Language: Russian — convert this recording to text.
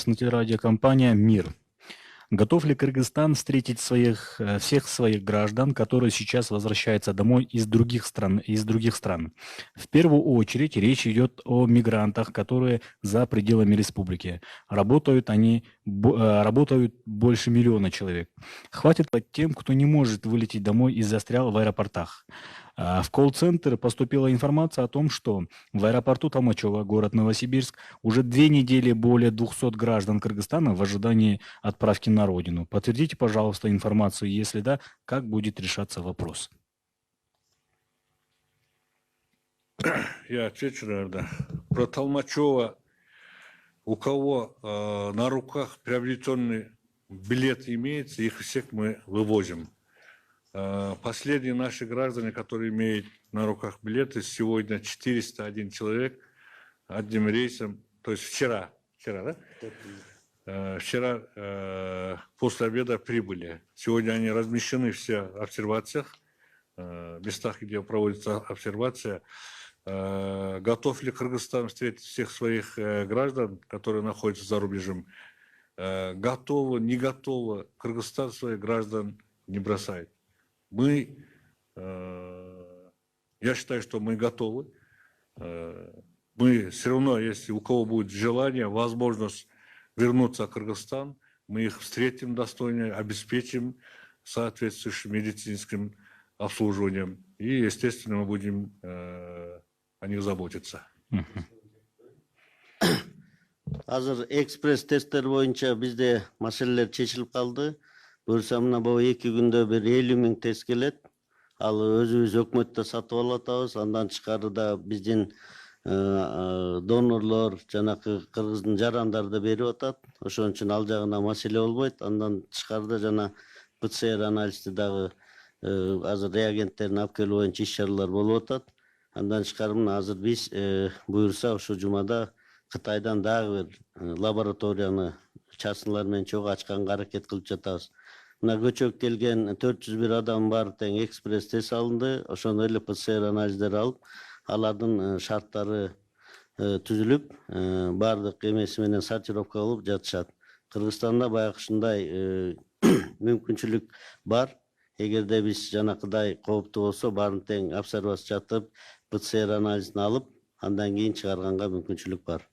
Здравствуйте, радиокомпания «Мир». Готов ли Кыргызстан встретить всех своих граждан, которые сейчас возвращаются домой из других стран? В первую очередь речь идет о мигрантах, которые за пределами республики. Работают больше миллиона человек. Хватит ли тем, кто не может вылететь домой и застрял в аэропортах? В колл-центр поступила информация о том, что в аэропорту Толмачево, город Новосибирск, уже 2 недели более 200 граждан Кыргызстана в ожидании отправки на родину. Подтвердите, пожалуйста, информацию, если да, как будет решаться вопрос. Я отвечу, наверное. Про Толмачева. У кого на руках приобретенный билет имеется, их всех мы вывозим. Последние наши граждане, которые имеют на руках билеты, сегодня 401 человек одним рейсом, то есть вчера, да? Вчера после обеда прибыли. Сегодня они размещены все в обсервациях, местах, где проводится обсервация. Готов ли Кыргызстан встретить всех своих граждан, которые находятся за рубежом? Готово, не готово. Кыргызстан своих граждан не бросает. Я считаю, что мы готовы. Мы все равно, если у кого будет желание, возможность вернуться в Кыргызстан, мы их встретим достойно, обеспечим соответствующим медицинским обслуживанием. И, естественно, мы будем о них заботиться. Азыр экспресс тесттер боюнча бизде маселелер чечилип калды. Буюрса мына бул 2 күндө бир 50 000 тест келет. Ал өзүбүз өкмөттө сатып алып атабыз. Андан тышкары да биздин донорлор, жанакы кыргыздын жарандары да берип атат. Ошон үчүн ал жагына маселе болбойт. Андан тышкары да жана ПЦР анализди дагы азыр реагенттерин алып келүү боюнча иш-чаралар болуп атат. Андан тышкары мына азыр биз буюрса ошо жумада Кытайдан дагы бир лабораторияны частныйлар менен чогуу ачканга аракет кылып жатабыз. Мына көчөп келген 401 адам бар тең экспресс тест алынды. Ошондой эле ПЦР анализдер алып, алардын шарттары түзүлүп, бардык эмеси менен сортировка кылып жатышат. Кыргызстанда баягы ушундай мүмкүнчүлүк бар. Эгерде биз жанакыдай кооптуу болсо, баарын тең обсервация жатып, ПЦР анализин алып, андан кийин чыгарганга мүмкүнчүлүк бар.